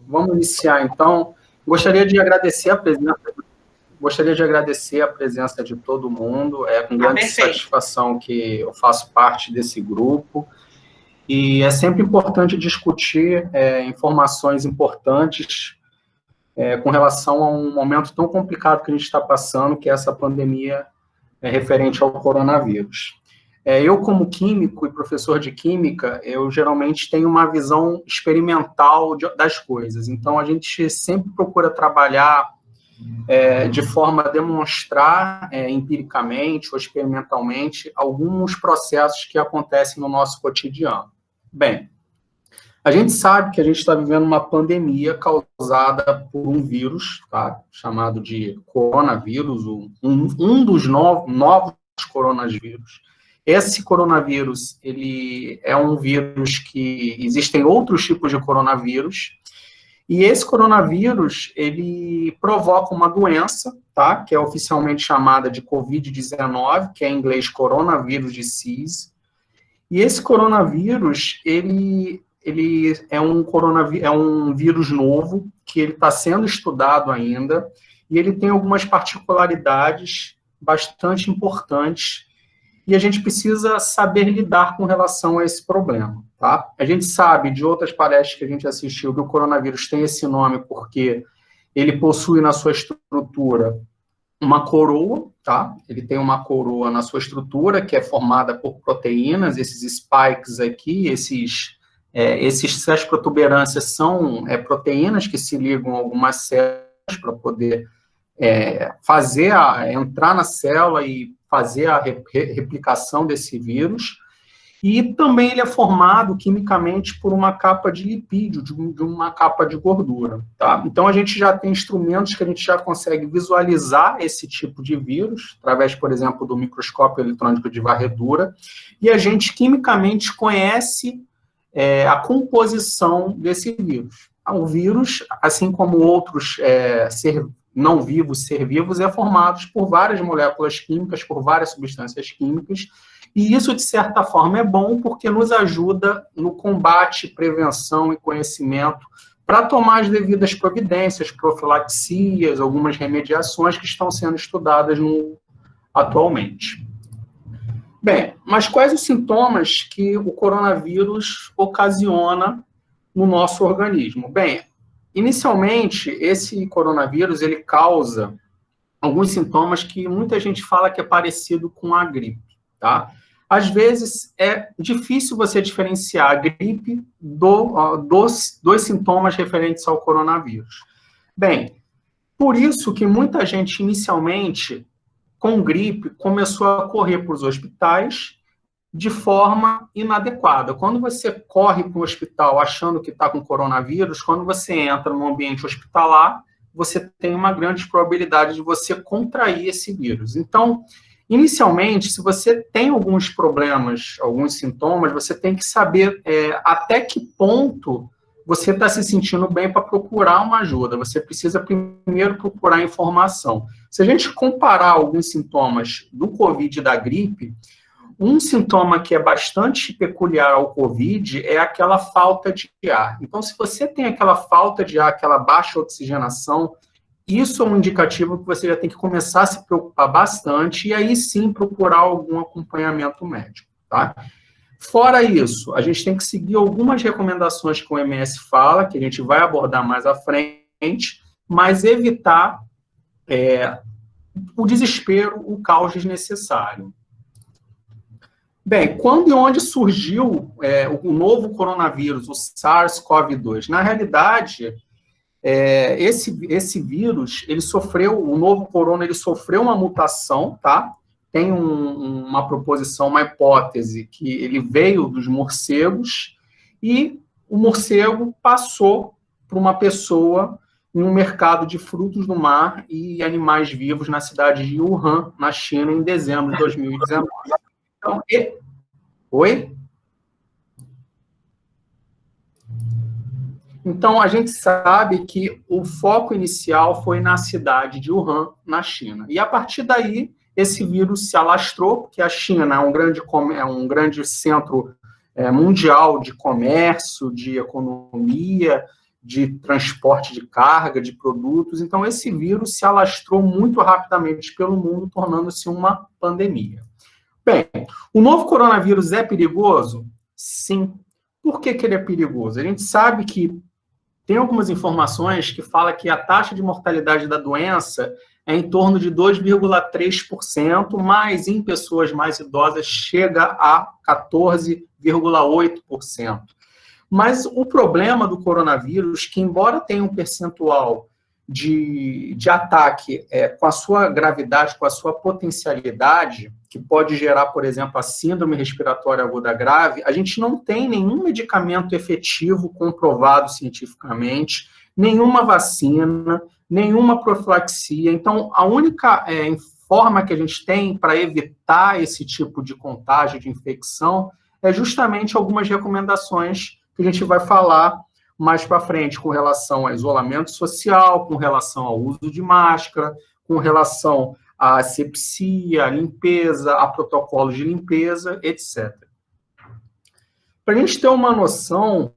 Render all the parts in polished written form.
vamos iniciar, então. Gostaria de agradecer a presença de todo mundo. É com grande satisfação que eu faço parte desse grupo. E é sempre importante discutir informações importantes com relação a um momento tão complicado que a gente está passando, que é essa pandemia referente ao coronavírus. Eu, como químico e professor de química, eu geralmente tenho uma visão experimental das coisas. Então, a gente sempre procura trabalhar de forma a demonstrar empiricamente ou experimentalmente alguns processos que acontecem no nosso cotidiano. Bem, a gente sabe que a gente está vivendo uma pandemia causada por um vírus, tá, chamado de coronavírus, um dos novos coronavírus. Esse coronavírus, ele é um vírus que existem outros tipos de coronavírus, e esse coronavírus, ele provoca uma doença, tá, que é oficialmente chamada de Covid-19, que é em inglês Coronavirus Disease. E esse coronavírus, ele é um vírus novo, que ele está sendo estudado ainda, e ele tem algumas particularidades bastante importantes, e a gente precisa saber lidar com relação a esse problema, tá? A gente sabe, de outras palestras que a gente assistiu, que o coronavírus tem esse nome porque ele possui na sua estrutura uma coroa, tá? Ele tem uma coroa na sua estrutura, que é formada por proteínas, esses spikes aqui, essas protuberâncias são proteínas que se ligam a algumas células para poder entrar na célula e fazer a replicação desse vírus, e também ele é formado quimicamente por uma capa de lipídio, de uma capa de gordura, tá? Então, a gente já tem instrumentos que a gente já consegue visualizar esse tipo de vírus, através, por exemplo, do microscópio eletrônico de varredura, e a gente quimicamente conhece a composição desse vírus. O vírus, assim como outros não vivos, ser vivos, é formado por várias moléculas químicas, por várias substâncias químicas, e isso, de certa forma, é bom porque nos ajuda no combate, prevenção e conhecimento para tomar as devidas providências, profilaxias, algumas remediações que estão sendo estudadas atualmente. Bem, mas quais os sintomas que o coronavírus ocasiona no nosso organismo? Bem, inicialmente, esse coronavírus, ele causa alguns sintomas que muita gente fala que é parecido com a gripe, tá? Às vezes, é difícil você diferenciar a gripe dos sintomas referentes ao coronavírus. Bem, por isso que muita gente, inicialmente, com gripe, começou a correr para os hospitais de forma inadequada. Quando você corre para o hospital achando que está com coronavírus, quando você entra no ambiente hospitalar, você tem uma grande probabilidade de você contrair esse vírus. Então, inicialmente, se você tem alguns problemas, alguns sintomas, você tem que saber até que ponto você está se sentindo bem para procurar uma ajuda. Você precisa primeiro procurar informação. Se a gente comparar alguns sintomas do Covid e da gripe, um sintoma que é bastante peculiar ao Covid é aquela falta de ar. Então, se você tem aquela falta de ar, aquela baixa oxigenação, isso é um indicativo que você já tem que começar a se preocupar bastante e aí sim procurar algum acompanhamento médico, tá? Fora isso, a gente tem que seguir algumas recomendações que o OMS fala, que a gente vai abordar mais à frente, mas evitar o desespero, o caos desnecessário. Bem, quando e onde surgiu o novo coronavírus, o SARS-CoV-2? Na realidade, esse vírus, o novo corona, ele sofreu uma mutação, tá? Tem uma proposição, uma hipótese, que ele veio dos morcegos e o morcego passou para uma pessoa em um mercado de frutos do mar e animais vivos na cidade de Wuhan, na China, em dezembro de 2019. Então, Oi? Então, a gente sabe que o foco inicial foi na cidade de Wuhan, na China. E, a partir daí, esse vírus se alastrou, porque a China é um grande centro mundial de comércio, de economia, de transporte de carga, de produtos. Então, esse vírus se alastrou muito rapidamente pelo mundo, tornando-se uma pandemia. Bem, o novo coronavírus é perigoso? Sim. Por que ele é perigoso? A gente sabe que tem algumas informações que falam que a taxa de mortalidade da doença é em torno de 2,3%, mas em pessoas mais idosas chega a 14,8%. Mas o problema do coronavírus, que embora tenha um percentual de ataque com a sua gravidade, com a sua potencialidade, que pode gerar, por exemplo, a síndrome respiratória aguda grave, a gente não tem nenhum medicamento efetivo comprovado cientificamente, nenhuma vacina, nenhuma profilaxia. Então, a única forma que a gente tem para evitar esse tipo de contágio, de infecção, é justamente algumas recomendações que a gente vai falar mais para frente, com relação ao isolamento social, com relação ao uso de máscara, com relação à asepsia, à limpeza, a protocolos de limpeza, etc. Para a gente ter uma noção,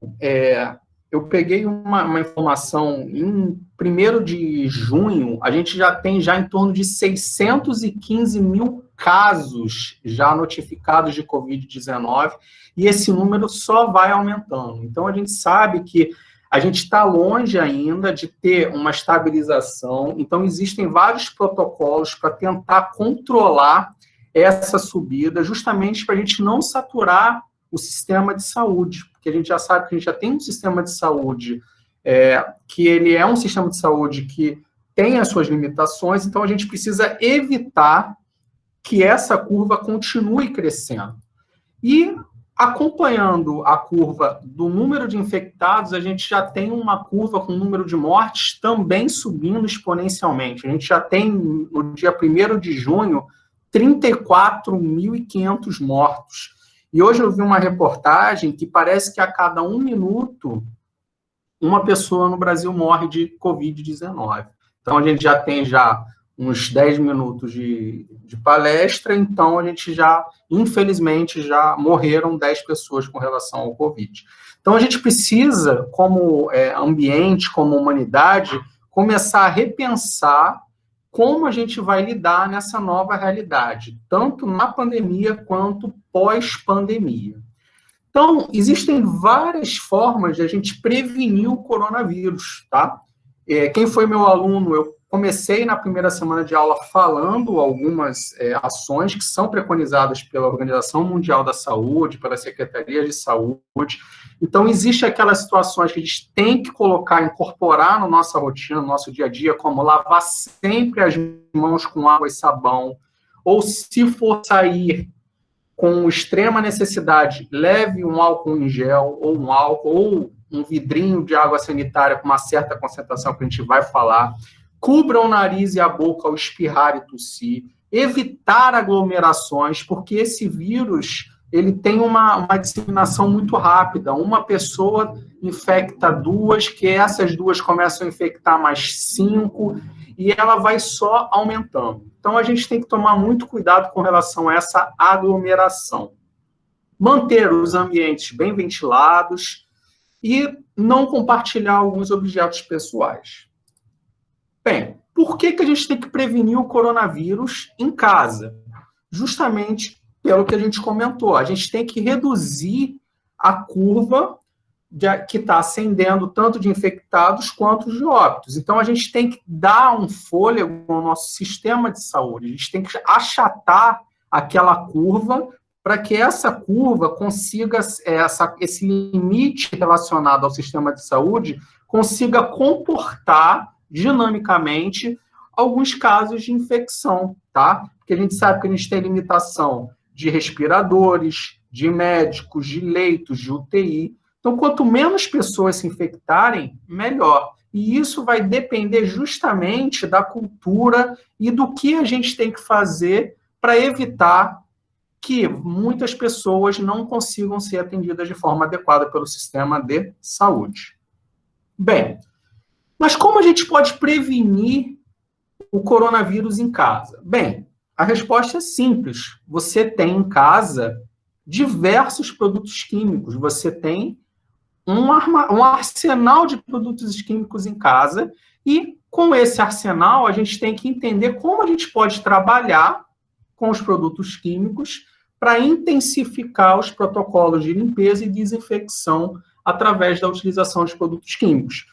eu peguei uma informação, em 1º de junho, a gente já tem em torno de 615 mil casos já notificados de Covid-19, e esse número só vai aumentando. Então, a gente sabe que a gente está longe ainda de ter uma estabilização, então existem vários protocolos para tentar controlar essa subida, justamente para a gente não saturar o sistema de saúde, porque a gente já sabe que a gente já tem um sistema de saúde que ele é um sistema de saúde que tem as suas limitações, então a gente precisa evitar que essa curva continue crescendo. E acompanhando a curva do número de infectados, a gente já tem uma curva com o número de mortes também subindo exponencialmente. A gente já tem, no dia 1º de junho, 34.500 mortos. E hoje eu vi uma reportagem que parece que a cada 1 minuto, uma pessoa no Brasil morre de Covid-19. Então, a gente já tem uns 10 minutos de palestra, então a gente infelizmente, já morreram 10 pessoas com relação ao Covid. Então, a gente precisa, como ambiente, como humanidade, começar a repensar como a gente vai lidar nessa nova realidade, tanto na pandemia quanto pós-pandemia. Então, existem várias formas de a gente prevenir o coronavírus, tá? Quem foi meu aluno, eu comecei na primeira semana de aula falando algumas ações que são preconizadas pela Organização Mundial da Saúde, pela Secretaria de Saúde. Então, existe aquelas situações que a gente tem que incorporar na nossa rotina, no nosso dia a dia, como lavar sempre as mãos com água e sabão, ou se for sair com extrema necessidade, leve um álcool em gel, ou um vidrinho de água sanitária com uma certa concentração que a gente vai falar. Cubra o nariz e a boca ao espirrar e tossir, evitar aglomerações, porque esse vírus ele tem uma disseminação muito rápida. Uma pessoa infecta 2, que essas 2 começam a infectar mais 5, e ela vai só aumentando. Então, a gente tem que tomar muito cuidado com relação a essa aglomeração. Manter os ambientes bem ventilados e não compartilhar alguns objetos pessoais. Bem, por que a gente tem que prevenir o coronavírus em casa? Justamente pelo que a gente comentou. A gente tem que reduzir a curva que está ascendendo tanto de infectados quanto de óbitos. Então, a gente tem que dar um fôlego ao nosso sistema de saúde. A gente tem que achatar aquela curva para que essa curva consiga, esse limite relacionado ao sistema de saúde, consiga comportar dinamicamente alguns casos de infecção, tá? Porque a gente sabe que a gente tem limitação de respiradores, de médicos, de leitos, de UTI. Então, quanto menos pessoas se infectarem, melhor. E isso vai depender justamente da cultura e do que a gente tem que fazer para evitar que muitas pessoas não consigam ser atendidas de forma adequada pelo sistema de saúde. Bem, mas como a gente pode prevenir o coronavírus em casa? Bem, a resposta é simples. Você tem em casa diversos produtos químicos. Você tem um arsenal de produtos químicos em casa, e com esse arsenal a gente tem que entender como a gente pode trabalhar com os produtos químicos para intensificar os protocolos de limpeza e desinfecção através da utilização de produtos químicos.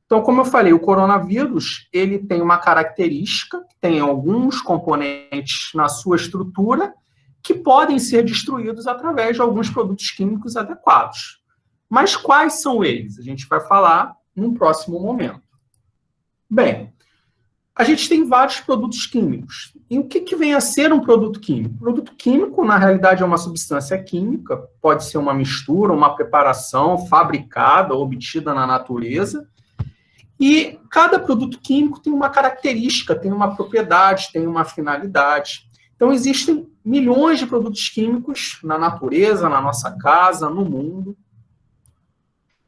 Então, como eu falei, o coronavírus, ele tem uma característica, tem alguns componentes na sua estrutura que podem ser destruídos através de alguns produtos químicos adequados. Mas quais são eles? A gente vai falar num próximo momento. Bem, a gente tem vários produtos químicos. E o que vem a ser um produto químico? Produto químico, na realidade, é uma substância química, pode ser uma mistura, uma preparação fabricada, obtida na natureza. E cada produto químico tem uma característica, tem uma propriedade, tem uma finalidade. Então, existem milhões de produtos químicos na natureza, na nossa casa, no mundo.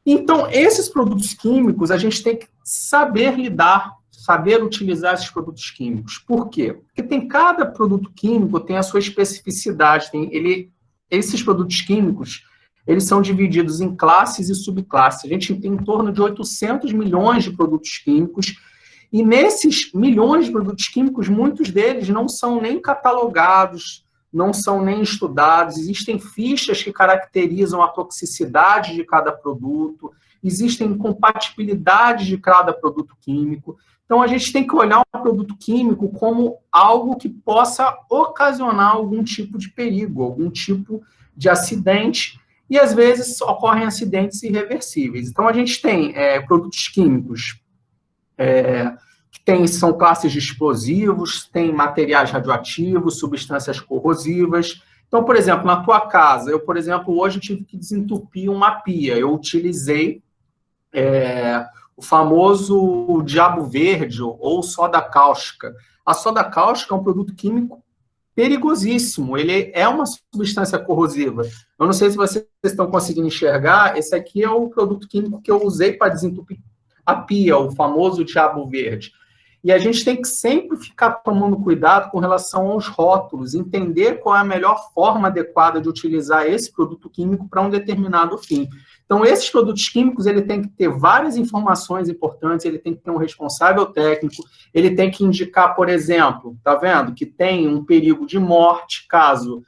Então, esses produtos químicos, a gente tem que saber lidar, saber utilizar esses produtos químicos. Por quê? Porque cada produto químico tem a sua especificidade. Esses produtos químicos, eles são divididos em classes e subclasses. A gente tem em torno de 800 milhões de produtos químicos, e nesses milhões de produtos químicos, muitos deles não são nem catalogados, não são nem estudados, existem fichas que caracterizam a toxicidade de cada produto, existem incompatibilidades de cada produto químico. Então, a gente tem que olhar um produto químico como algo que possa ocasionar algum tipo de perigo, algum tipo de acidente, e às vezes ocorrem acidentes irreversíveis. Então, a gente tem produtos químicos que são classes de explosivos, tem materiais radioativos, substâncias corrosivas. Então, por exemplo, na tua casa, eu, por exemplo, hoje tive que desentupir uma pia. Eu utilizei o famoso diabo verde ou soda cáustica. A soda cáustica é um produto químico perigosíssimo, ele é uma substância corrosiva. Eu não sei se vocês estão conseguindo enxergar, esse aqui é o produto químico que eu usei para desentupir a pia, o famoso diabo verde. E a gente tem que sempre ficar tomando cuidado com relação aos rótulos, entender qual é a melhor forma adequada de utilizar esse produto químico para um determinado fim. Então, esses produtos químicos, ele tem que ter várias informações importantes, ele tem que ter um responsável técnico, ele tem que indicar, por exemplo, tá vendo? Que tem um perigo de morte caso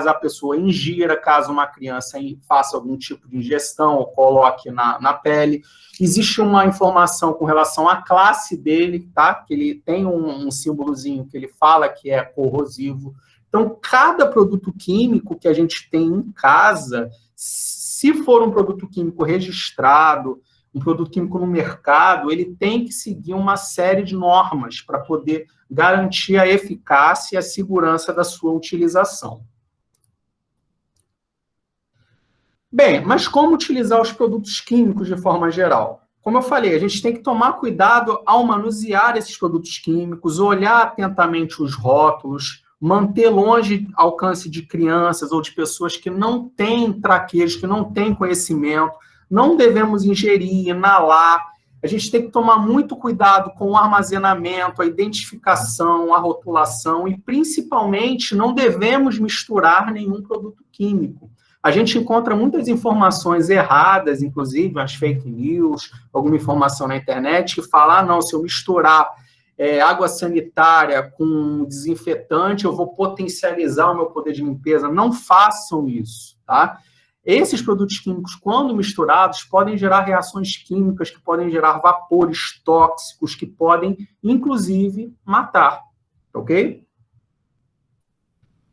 a pessoa ingira, caso uma criança faça algum tipo de ingestão ou coloque na pele. Existe uma informação com relação à classe dele, tá? Que ele tem um símbolozinho que ele fala que é corrosivo. Então, cada produto químico que a gente tem em casa, se for um produto químico registrado, um produto químico no mercado, ele tem que seguir uma série de normas para poder garantir a eficácia e a segurança da sua utilização. Bem, mas como utilizar os produtos químicos de forma geral? Como eu falei, a gente tem que tomar cuidado ao manusear esses produtos químicos, olhar atentamente os rótulos, manter longe alcance de crianças ou de pessoas que não têm traquejo, que não têm conhecimento. Não devemos ingerir, inalar. A gente tem que tomar muito cuidado com o armazenamento, a identificação, a rotulação e, principalmente, não devemos misturar nenhum produto químico. A gente encontra muitas informações erradas, inclusive as fake news, alguma informação na internet que fala, não, se eu misturar água sanitária com desinfetante, eu vou potencializar o meu poder de limpeza. Não façam isso, tá? Esses produtos químicos, quando misturados, podem gerar reações químicas, que podem gerar vapores tóxicos, que podem, inclusive, matar, ok?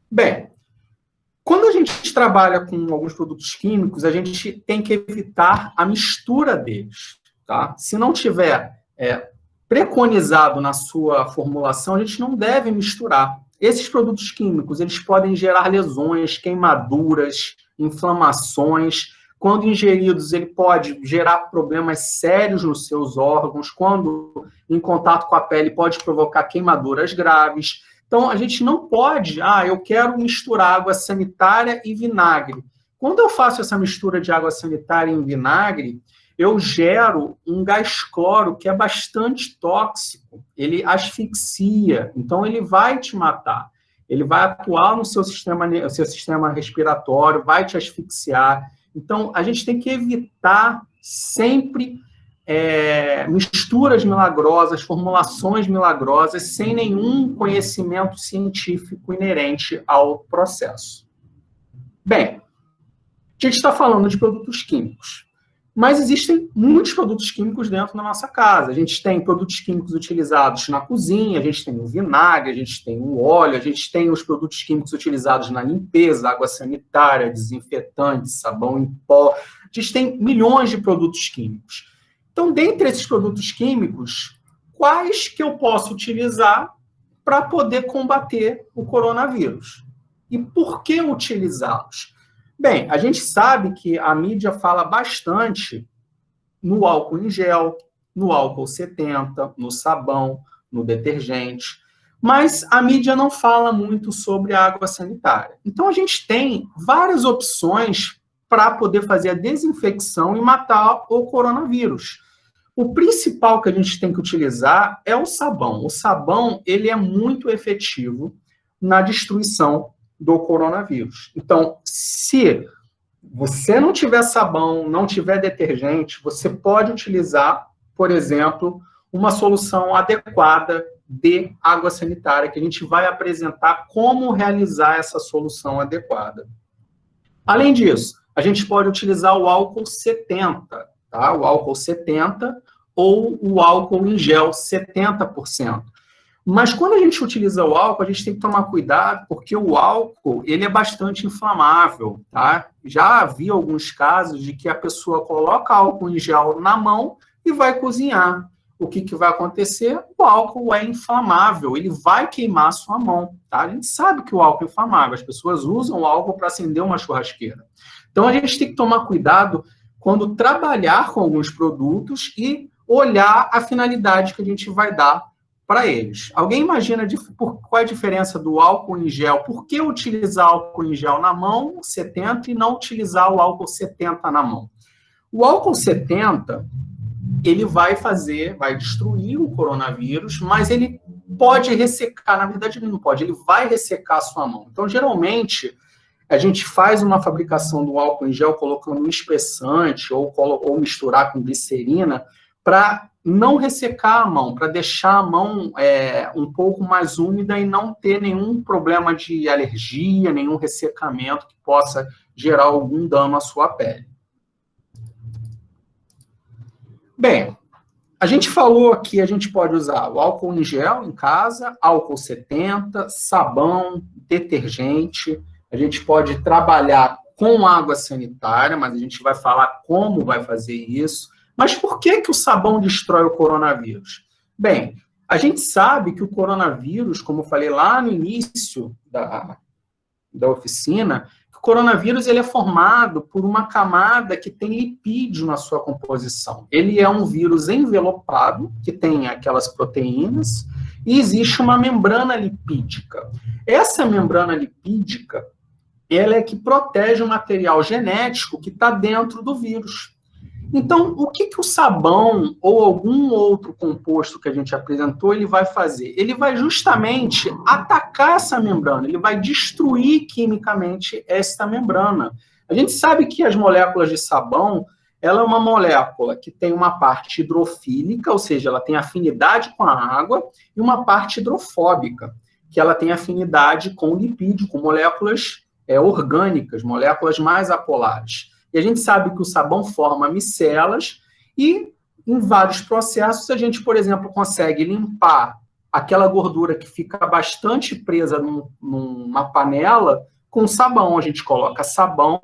Bem, quando a gente trabalha com alguns produtos químicos, a gente tem que evitar a mistura deles, tá? Se não tiver preconizado na sua formulação, a gente não deve misturar. Esses produtos químicos, eles podem gerar lesões, queimaduras, inflamações. Quando ingeridos, ele pode gerar problemas sérios nos seus órgãos. Quando em contato com a pele, pode provocar queimaduras graves. Então, a gente não pode, eu quero misturar água sanitária e vinagre. Quando eu faço essa mistura de água sanitária em vinagre, eu gero um gás cloro que é bastante tóxico. Ele asfixia, então ele vai te matar. Ele vai atuar no seu sistema respiratório, vai te asfixiar. Então, a gente tem que evitar sempre misturas milagrosas, formulações milagrosas, sem nenhum conhecimento científico inerente ao processo. Bem, a gente está falando de produtos químicos, mas existem muitos produtos químicos dentro da nossa casa. A gente tem produtos químicos utilizados na cozinha, a gente tem o vinagre, a gente tem o óleo, a gente tem os produtos químicos utilizados na limpeza, água sanitária, desinfetante, sabão em pó. A gente tem milhões de produtos químicos. Então, dentre esses produtos químicos, quais que eu posso utilizar para poder combater o coronavírus? E por que utilizá-los? Bem, a gente sabe que a mídia fala bastante no álcool em gel, no álcool 70, no sabão, no detergente, mas a mídia não fala muito sobre a água sanitária. Então, a gente tem várias opções para poder fazer a desinfecção e matar o coronavírus. O principal que a gente tem que utilizar é o sabão. O sabão, ele é muito efetivo na destruição do coronavírus. Então, se você não tiver sabão, não tiver detergente, você pode utilizar, por exemplo, uma solução adequada de água sanitária, que a gente vai apresentar como realizar essa solução adequada. Além disso, a gente pode utilizar o álcool 70, tá? O álcool 70 ou o álcool em gel 70%. Mas quando a gente utiliza o álcool, a gente tem que tomar cuidado, porque o álcool, ele é bastante inflamável, tá? Já havia alguns casos de que a pessoa coloca álcool em gel na mão e vai cozinhar. O que vai acontecer? O álcool é inflamável, ele vai queimar a sua mão, tá? A gente sabe que o álcool é inflamável, as pessoas usam o álcool para acender uma churrasqueira. Então, a gente tem que tomar cuidado quando trabalhar com alguns produtos e olhar a finalidade que a gente vai dar para eles. Alguém imagina qual é a diferença do álcool em gel? Por que utilizar álcool em gel na mão, 70, e não utilizar o álcool 70 na mão? O álcool 70, ele vai destruir o coronavírus, mas ele pode ressecar, na verdade ele não pode, ele vai ressecar a sua mão. Então, geralmente, a gente faz uma fabricação do álcool em gel colocando um espessante ou misturar com glicerina para não ressecar a mão, para deixar a mão um pouco mais úmida e não ter nenhum problema de alergia, nenhum ressecamento que possa gerar algum dano à sua pele. Bem, a gente falou aqui, a gente pode usar o álcool em gel em casa, álcool 70, sabão, detergente, a gente pode trabalhar com água sanitária, mas a gente vai falar como vai fazer isso. Mas por que o sabão destrói o coronavírus? Bem, a gente sabe que o coronavírus, como eu falei lá no início da oficina, o coronavírus ele é formado por uma camada que tem lipídio na sua composição. Ele é um vírus envelopado, que tem aquelas proteínas, e existe uma membrana lipídica. Essa membrana lipídica, ela é que protege o material genético que está dentro do vírus. Então, o que o sabão ou algum outro composto que a gente apresentou, ele vai fazer? Ele vai justamente atacar essa membrana, ele vai destruir quimicamente esta membrana. A gente sabe que as moléculas de sabão, ela é uma molécula que tem uma parte hidrofílica, ou seja, ela tem afinidade com a água, e uma parte hidrofóbica, que ela tem afinidade com o lipídio, com moléculas orgânicas, moléculas mais apolares. E a gente sabe que o sabão forma micelas e, em vários processos, a gente, por exemplo, consegue limpar aquela gordura que fica bastante presa numa panela com sabão. A gente coloca sabão,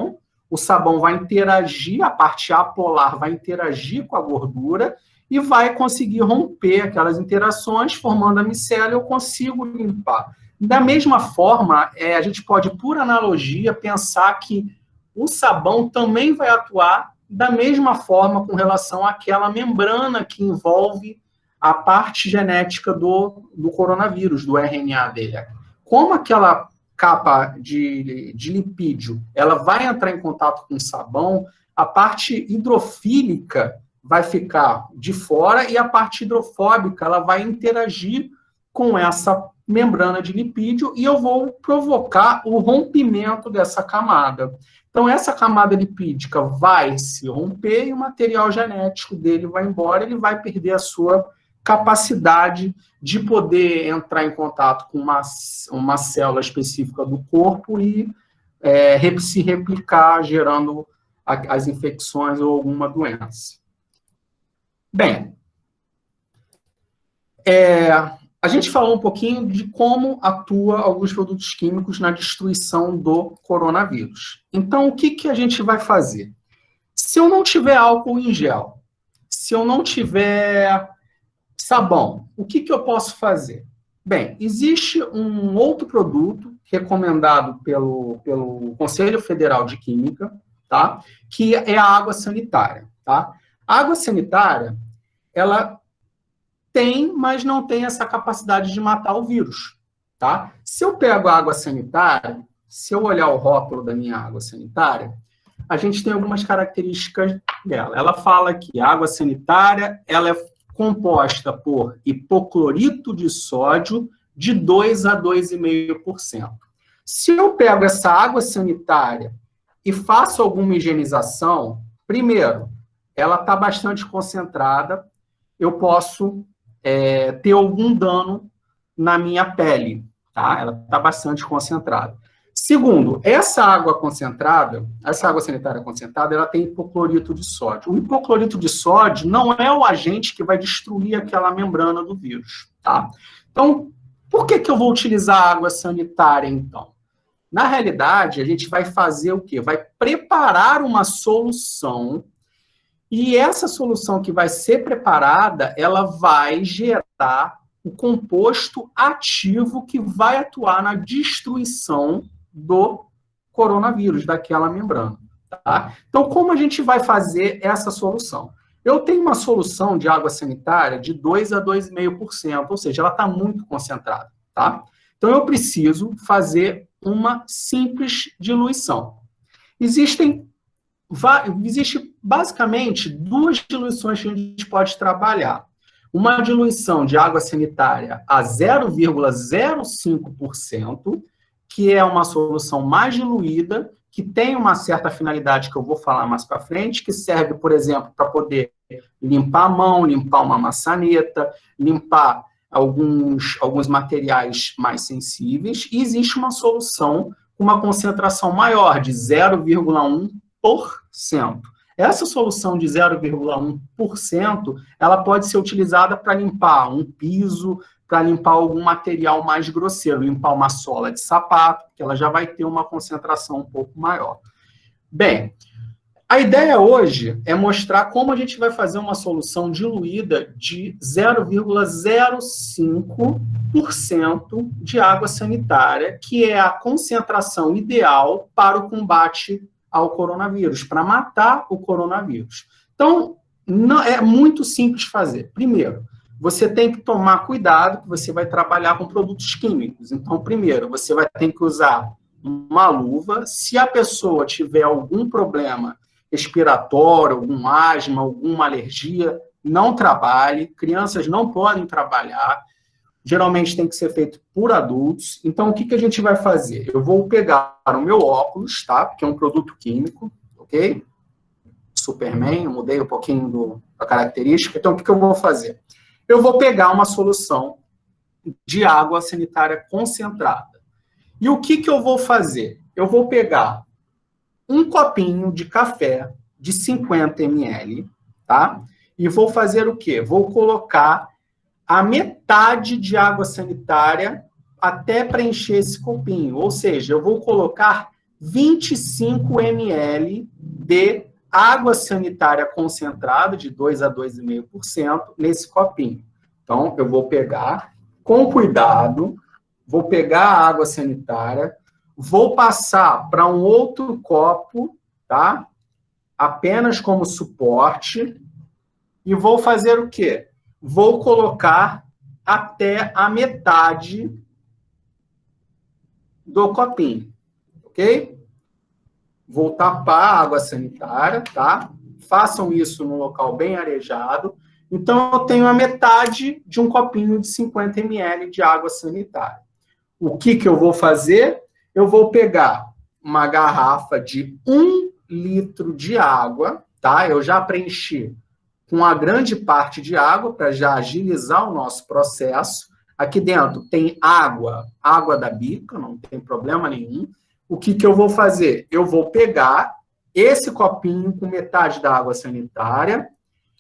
o sabão vai interagir, a parte apolar vai interagir com a gordura e vai conseguir romper aquelas interações, formando a micela, e eu consigo limpar. Da mesma forma, a gente pode, por analogia, pensar que o sabão também vai atuar da mesma forma com relação àquela membrana que envolve a parte genética do coronavírus, do RNA dele. Como aquela capa de lipídio, ela vai entrar em contato com o sabão, a parte hidrofílica vai ficar de fora e a parte hidrofóbica ela vai interagir com essa membrana de lipídio e eu vou provocar o rompimento dessa camada. Então, essa camada lipídica vai se romper e o material genético dele vai embora, ele vai perder a sua capacidade de poder entrar em contato com uma célula específica do corpo e se replicar, gerando as infecções ou alguma doença. Bem, a gente falou um pouquinho de como atua alguns produtos químicos na destruição do coronavírus. Então, o que a gente vai fazer? Se eu não tiver álcool em gel, se eu não tiver sabão, o que eu posso fazer? Bem, existe um outro produto recomendado pelo Conselho Federal de Química, tá? Que é a água sanitária, tá? A água sanitária, ela tem, mas não tem essa capacidade de matar o vírus, tá? Se eu pego a água sanitária, se eu olhar o rótulo da minha água sanitária, a gente tem algumas características dela. Ela fala que a água sanitária, ela é composta por hipoclorito de sódio de 2 a 2,5%. Se eu pego essa água sanitária e faço alguma higienização, primeiro, ela está bastante concentrada, eu posso ter algum dano na minha pele, tá? Ela está bastante concentrada. Segundo, essa água sanitária concentrada, ela tem hipoclorito de sódio. O hipoclorito de sódio não é o agente que vai destruir aquela membrana do vírus, tá? Então, por que eu vou utilizar a água sanitária, então? Na realidade, a gente vai fazer o quê? Vai preparar uma solução, e essa solução que vai ser preparada, ela vai gerar o composto ativo que vai atuar na destruição do coronavírus, daquela membrana. Tá? Então, como a gente vai fazer essa solução? Eu tenho uma solução de água sanitária de 2 a 2,5%, ou seja, ela está muito concentrada. Tá? Então, eu preciso fazer uma simples diluição. Existe basicamente duas diluições que a gente pode trabalhar. Uma diluição de água sanitária a 0,05%, que é uma solução mais diluída, que tem uma certa finalidade que eu vou falar mais para frente, que serve, por exemplo, para poder limpar a mão, limpar uma maçaneta, limpar alguns materiais mais sensíveis, e existe uma solução com uma concentração maior, de 0,1%. Essa solução de 0,1%, ela pode ser utilizada para limpar um piso, para limpar algum material mais grosseiro, limpar uma sola de sapato, que ela já vai ter uma concentração um pouco maior. Bem, a ideia hoje é mostrar como a gente vai fazer uma solução diluída de 0,05% de água sanitária, que é a concentração ideal para o combate ao coronavírus, para matar o coronavírus. Então, não, é muito simples fazer. Primeiro, você tem que tomar cuidado, que você vai trabalhar com produtos químicos. Então, primeiro, você vai ter que usar uma luva. Se a pessoa tiver algum problema respiratório, algum asma, alguma alergia, não trabalhe. Crianças não podem trabalhar. Geralmente tem que ser feito por adultos. Então, o que a gente vai fazer? Eu vou pegar o meu óculos, tá? Que é um produto químico, ok? Superman, eu mudei um pouquinho da característica. Então, o que eu vou fazer? Eu vou pegar uma solução de água sanitária concentrada. E o que eu vou fazer? Eu vou pegar um copinho de café de 50 ml, tá? E vou fazer o quê? Vou colocar a metade de água sanitária até preencher esse copinho. Ou seja, eu vou colocar 25 ml de água sanitária concentrada, de 2 a 2,5%, nesse copinho. Então, eu vou pegar, com cuidado, vou pegar a água sanitária, vou passar para um outro copo, tá? Apenas como suporte, e vou fazer o quê? Vou colocar até a metade do copinho, ok? Vou tapar a água sanitária, tá? Façam isso num local bem arejado. Então, eu tenho a metade de um copinho de 50 ml de água sanitária. O que eu vou fazer? Eu vou pegar uma garrafa de 1 litro de água, tá? Eu já preenchi com a grande parte de água para já agilizar o nosso processo. Aqui dentro tem água da bica, não tem problema nenhum. O que eu vou fazer? Eu vou pegar esse copinho com metade da água sanitária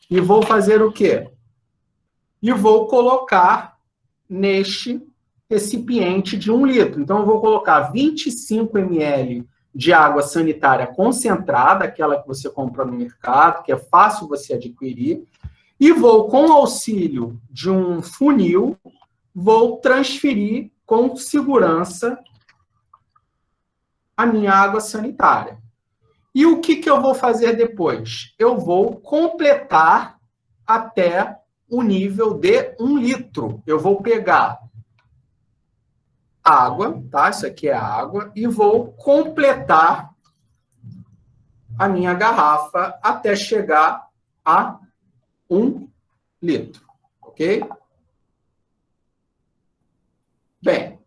e vou fazer o quê? E vou colocar neste recipiente de 1 litro. Então, eu vou colocar 25 ml de água sanitária concentrada, aquela que você compra no mercado, que é fácil você adquirir, e vou, com o auxílio de um funil, vou transferir com segurança a minha água sanitária. E o que eu vou fazer depois? Eu vou completar até o nível de 1 litro. Eu vou pegar água, tá? Isso aqui é água, e vou completar a minha garrafa até chegar a 1 litro, ok? Bem,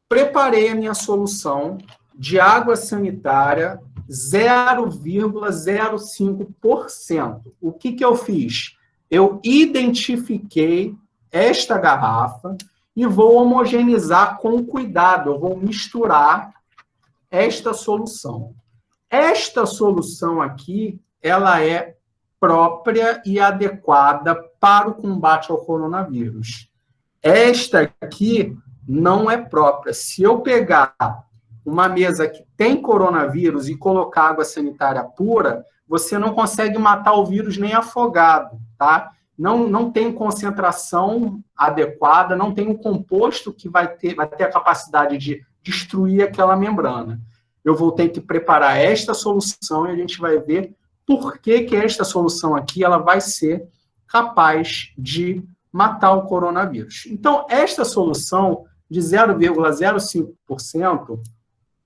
preparei a minha solução de água sanitária 0,05%. O que eu fiz? Eu identifiquei esta garrafa e vou homogeneizar com cuidado. Eu vou misturar esta solução. Esta solução aqui, ela é própria e adequada para o combate ao coronavírus. Esta aqui não é própria. Se eu pegar uma mesa que tem coronavírus e colocar água sanitária pura, você não consegue matar o vírus nem afogado, tá? Não tem concentração adequada, não tem um composto que vai ter a capacidade de destruir aquela membrana. Eu vou ter que preparar esta solução e a gente vai ver por que esta solução aqui ela vai ser capaz de matar o coronavírus. Então, esta solução de 0,05%,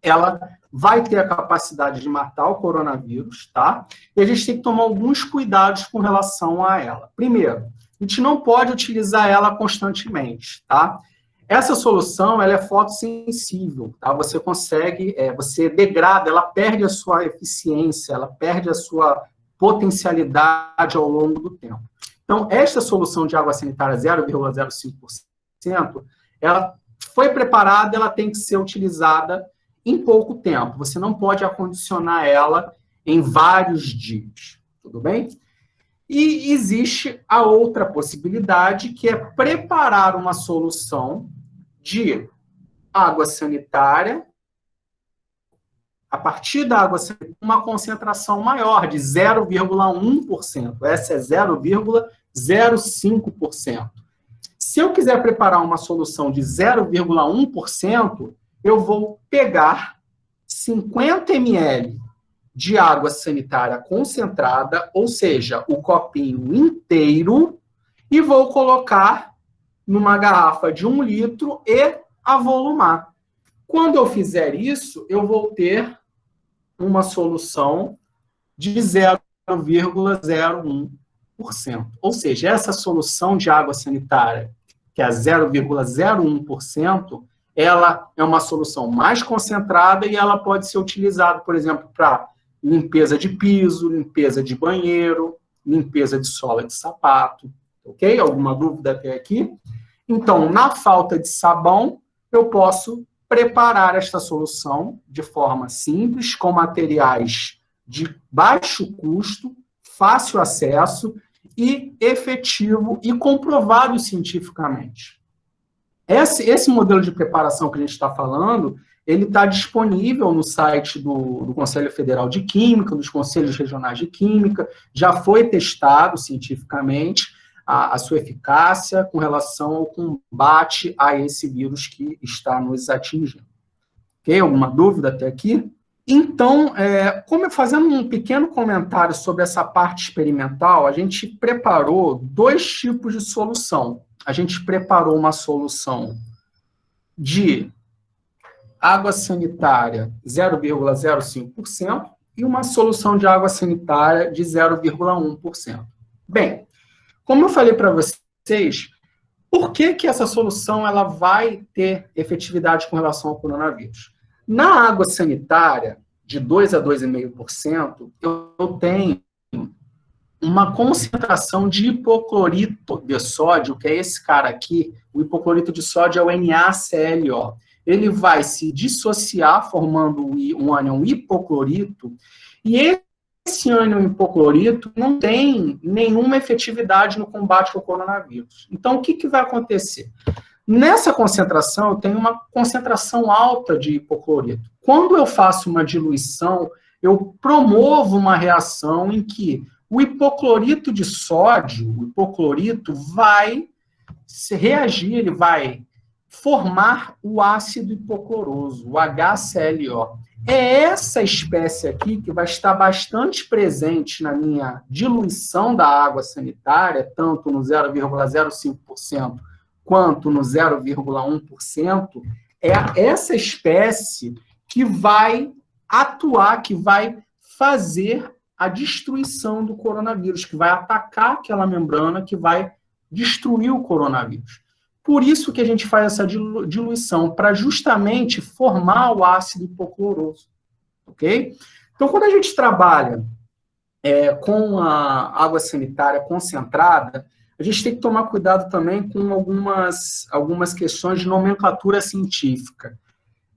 ela vai ter a capacidade de matar o coronavírus, tá? E a gente tem que tomar alguns cuidados com relação a ela. Primeiro, a gente não pode utilizar ela constantemente, tá? Essa solução, ela é fotossensível, tá? Você consegue, você degrada, ela perde a sua eficiência, ela perde a sua potencialidade ao longo do tempo. Então, esta solução de água sanitária 0,05%, ela foi preparada, ela tem que ser utilizada em pouco tempo. Você não pode acondicionar ela em vários dias, tudo bem? E existe a outra possibilidade, que é preparar uma solução de água sanitária, a partir da água sanitária, uma concentração maior, de 0,1%. Essa é 0,05%. Se eu quiser preparar uma solução de 0,1%, eu vou pegar 50 ml de água sanitária concentrada, ou seja, o copinho inteiro, e vou colocar numa garrafa de 1 litro e avolumar. Quando eu fizer isso, eu vou ter uma solução de 0,01%. Ou seja, essa solução de água sanitária, que é 0,01%, ela é uma solução mais concentrada e ela pode ser utilizada, por exemplo, para limpeza de piso, limpeza de banheiro, limpeza de sola de sapato, ok? Alguma dúvida até aqui? Então, na falta de sabão, eu posso preparar esta solução de forma simples, com materiais de baixo custo, fácil acesso e efetivo e comprovado cientificamente. Esse modelo de preparação que a gente está falando, ele está disponível no site do Conselho Federal de Química, dos Conselhos Regionais de Química, já foi testado cientificamente a sua eficácia com relação ao combate a esse vírus que está nos atingindo. Ok? Alguma dúvida até aqui? Então, fazendo um pequeno comentário sobre essa parte experimental, a gente preparou 2 tipos de solução. A gente preparou uma solução de água sanitária 0,05% e uma solução de água sanitária de 0,1%. Bem, como eu falei para vocês, Por que que essa solução ela vai ter efetividade com relação ao coronavírus? Na água sanitária, de 2 a 2,5%, eu tenho uma concentração de hipoclorito de sódio, que é esse cara aqui. O hipoclorito de sódio é o NaClO. Ele vai se dissociar, formando um ânion hipoclorito, e esse ânion hipoclorito não tem nenhuma efetividade no combate ao coronavírus. Então, o que vai acontecer? Nessa concentração, eu tenho uma concentração alta de hipoclorito. Quando eu faço uma diluição, eu promovo uma reação em que o hipoclorito de sódio, o hipoclorito, vai reagir, ele vai formar o ácido hipocloroso, o HClO. É essa espécie aqui que vai estar bastante presente na minha diluição da água sanitária, tanto no 0,05% quanto no 0,1%, é essa espécie que vai atuar, que vai fazer a destruição do coronavírus, que vai atacar aquela membrana, que vai destruir o coronavírus. Por isso que a gente faz essa diluição, para justamente formar o ácido hipocloroso, ok? Então, quando a gente trabalha com a água sanitária concentrada, a gente tem que tomar cuidado também com algumas questões de nomenclatura científica.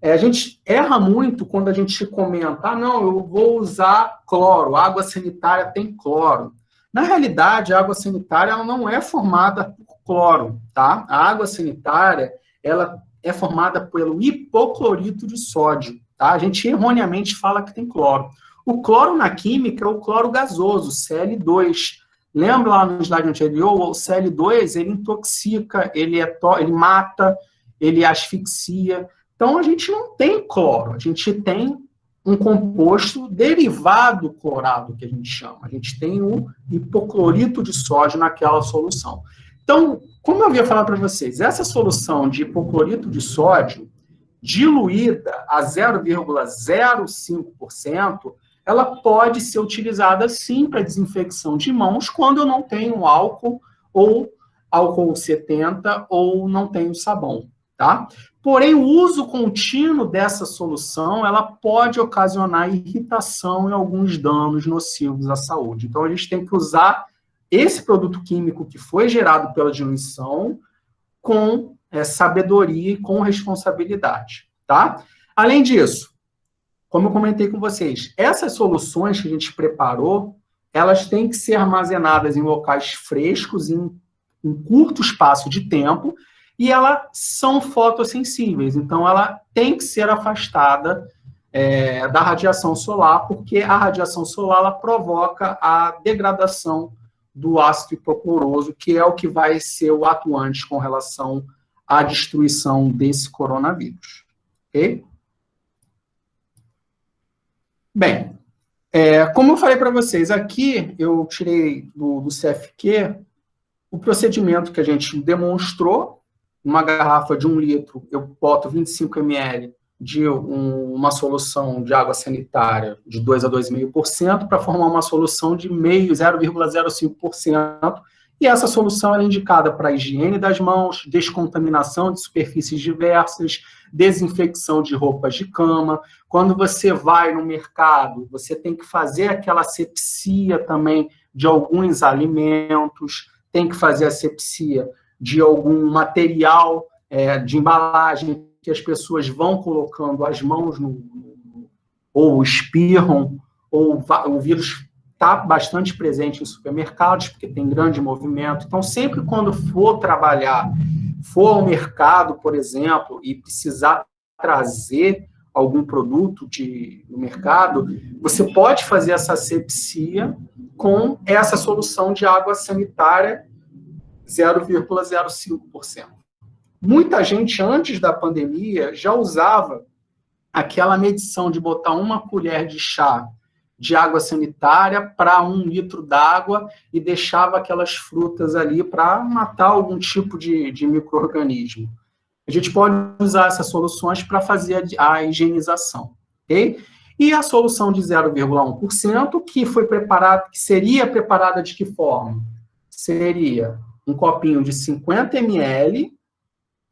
A gente erra muito quando a gente comenta, não, eu vou usar cloro, água sanitária tem cloro. Na realidade, a água sanitária ela não é formada por cloro, tá? A água sanitária, ela é formada pelo hipoclorito de sódio, tá? A gente erroneamente fala que tem cloro. O cloro na química é o cloro gasoso, Cl2. Lembra lá no slide anterior, o Cl2, ele intoxica, ele mata, ele asfixia. Então, a gente não tem cloro, a gente tem um composto derivado clorado, que a gente chama. A gente tem o hipoclorito de sódio naquela solução. Então, como eu havia falado para vocês, essa solução de hipoclorito de sódio, diluída a 0,05%, ela pode ser utilizada, sim, para desinfecção de mãos, quando eu não tenho álcool, ou álcool 70, ou não tenho sabão, tá? Porém, o uso contínuo dessa solução, ela pode ocasionar irritação e alguns danos nocivos à saúde. Então, a gente tem que usar esse produto químico que foi gerado pela diluição com sabedoria e com responsabilidade, tá? Além disso, como eu comentei com vocês, essas soluções que a gente preparou, elas têm que ser armazenadas em locais frescos, em curto espaço de tempo, e elas são fotossensíveis, então ela tem que ser afastada da radiação solar, porque a radiação solar ela provoca a degradação do ácido hipocloroso, que é o que vai ser o atuante com relação à destruição desse coronavírus. Ok? Bem, como eu falei para vocês, aqui eu tirei do CFQ o procedimento que a gente demonstrou. Uma garrafa de 1 litro, eu boto 25 ml de uma solução de água sanitária de 2 a 2,5% para formar uma solução de 0,05%. E essa solução é indicada para a higiene das mãos, descontaminação de superfícies diversas, desinfecção de roupas de cama. Quando você vai no mercado, você tem que fazer aquela asepsia também de alguns alimentos, tem que fazer asepsia de algum material de embalagem que as pessoas vão colocando as mãos ou espirram, ou o vírus está bastante presente em supermercados, porque tem grande movimento. Então, sempre quando for trabalhar, for ao mercado, por exemplo, e precisar trazer algum produto no mercado, você pode fazer essa asepsia com essa solução de água sanitária 0,05%. Muita gente, antes da pandemia, já usava aquela medição de botar 1 colher de chá de água sanitária para 1 litro d'água e deixava aquelas frutas ali para matar algum tipo de micro-organismo. A gente pode usar essas soluções para fazer a higienização, ok? E a solução de 0,1%, que seria preparada de que forma? Seria um copinho de 50 ml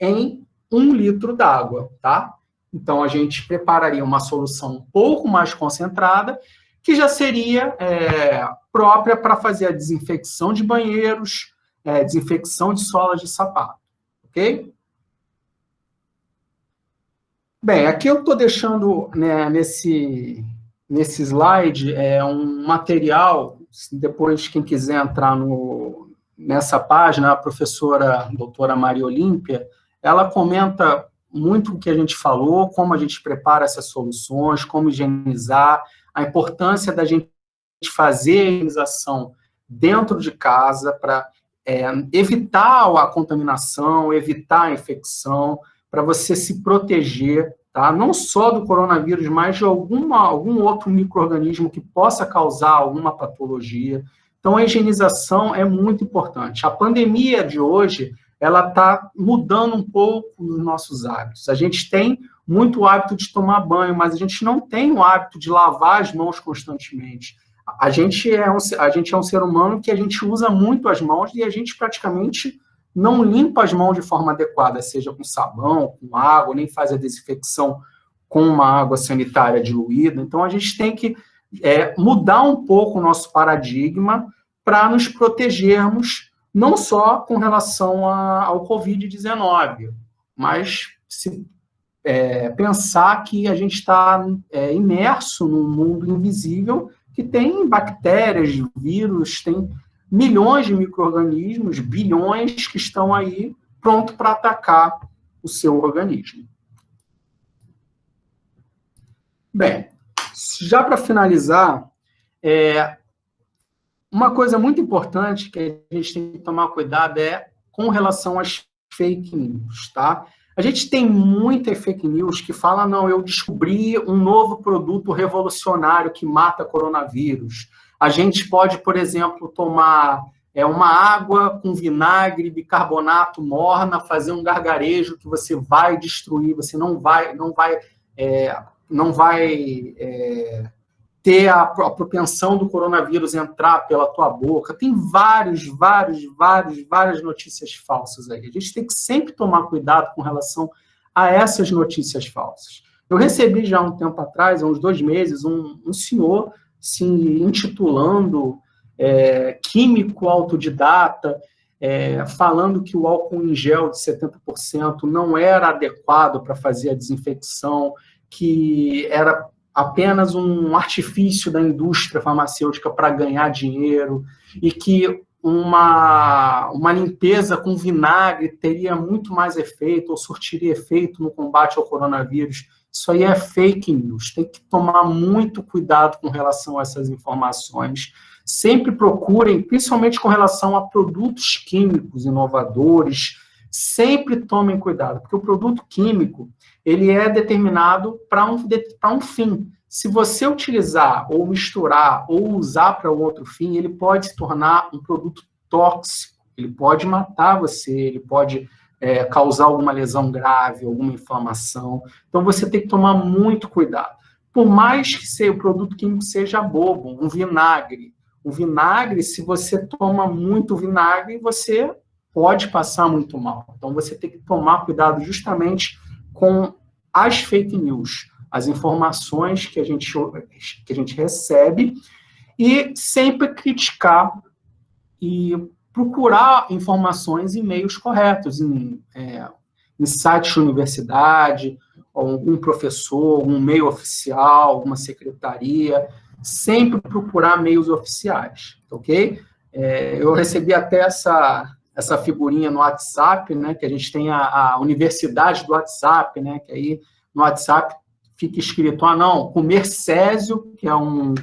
em 1 litro d'água, tá? Então, a gente prepararia uma solução um pouco mais concentrada, que já seria própria para fazer a desinfecção de banheiros, desinfecção de solas de sapato, ok? Bem, aqui eu estou deixando, né, nesse slide um material, depois quem quiser entrar nessa página, a professora doutora Maria Olímpia, ela comenta muito o que a gente falou, como a gente prepara essas soluções, como higienizar, a importância da gente fazer a higienização dentro de casa para evitar a contaminação, evitar a infecção, para você se proteger, tá? Não só do coronavírus, mas de algum outro micro-organismo que possa causar alguma patologia. Então, a higienização é muito importante. A pandemia de hoje, ela está mudando um pouco os nossos hábitos. A gente tem muito hábito de tomar banho, mas a gente não tem o hábito de lavar as mãos constantemente. A gente é um ser humano que a gente usa muito as mãos e a gente praticamente não limpa as mãos de forma adequada, seja com sabão, com água, nem faz a desinfecção com uma água sanitária diluída. Então, a gente tem que mudar um pouco o nosso paradigma para nos protegermos, não só com relação ao Covid-19, mas pensar que a gente está imerso num mundo invisível que tem bactérias, vírus, tem milhões de micro-organismos, bilhões que estão aí pronto para atacar o seu organismo. Bem, já para finalizar, uma coisa muito importante que a gente tem que tomar cuidado com relação às fake news, tá? A gente tem muita fake news que fala, não, eu descobri um novo produto revolucionário que mata coronavírus. A gente pode, por exemplo, tomar uma água com vinagre, bicarbonato, morna, fazer um gargarejo que você vai destruir, você não vai ter a propensão do coronavírus entrar pela tua boca. Tem várias notícias falsas aí. A gente tem que sempre tomar cuidado com relação a essas notícias falsas. Eu recebi já um tempo atrás, há uns 2 meses, um senhor se intitulando químico autodidata, falando que o álcool em gel de 70% não era adequado para fazer a desinfecção, que era apenas um artifício da indústria farmacêutica para ganhar dinheiro, e que uma limpeza com vinagre teria muito mais efeito, ou surtiria efeito no combate ao coronavírus. Isso aí é fake news. Tem que tomar muito cuidado com relação a essas informações. Sempre procurem, principalmente com relação a produtos químicos inovadores, sempre tomem cuidado, porque o produto químico, ele é determinado para um fim. Se você utilizar, ou misturar, ou usar para outro fim, ele pode se tornar um produto tóxico, ele pode matar você, ele pode causar alguma lesão grave, alguma inflamação. Então, você tem que tomar muito cuidado. Por mais que o produto químico seja bobo, um vinagre. O vinagre, se você toma muito vinagre, você pode passar muito mal. Então, você tem que tomar cuidado justamente com as fake news, as informações que a gente recebe, e sempre criticar e procurar informações em meios corretos, em sites de universidade, algum professor, um meio oficial, alguma secretaria, sempre procurar meios oficiais, ok? Eu recebi até essa figurinha no WhatsApp, né, que a gente tem a universidade do WhatsApp, né, que aí no WhatsApp fica escrito, não, comer césio, que é um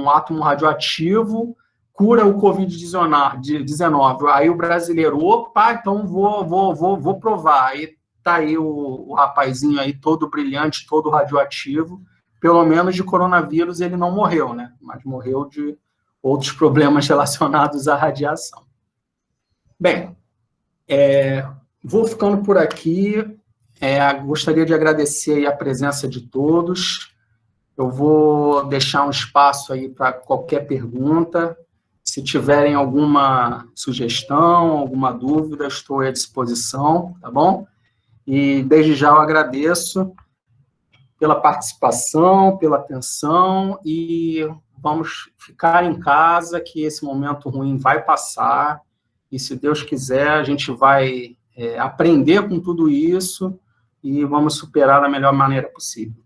átomo radioativo, cura o Covid-19. Aí o brasileiro, opa, então vou provar. Aí tá aí o rapazinho aí todo brilhante, todo radioativo. Pelo menos de coronavírus ele não morreu, né? Mas morreu de outros problemas relacionados à radiação. Bem, vou ficando por aqui. Gostaria de agradecer aí a presença de todos. Eu vou deixar um espaço aí para qualquer pergunta. Se tiverem alguma sugestão, alguma dúvida, estou à disposição, tá bom? E desde já eu agradeço pela participação, pela atenção, e vamos ficar em casa, que esse momento ruim vai passar, e se Deus quiser, a gente vai aprender com tudo isso, e vamos superar da melhor maneira possível.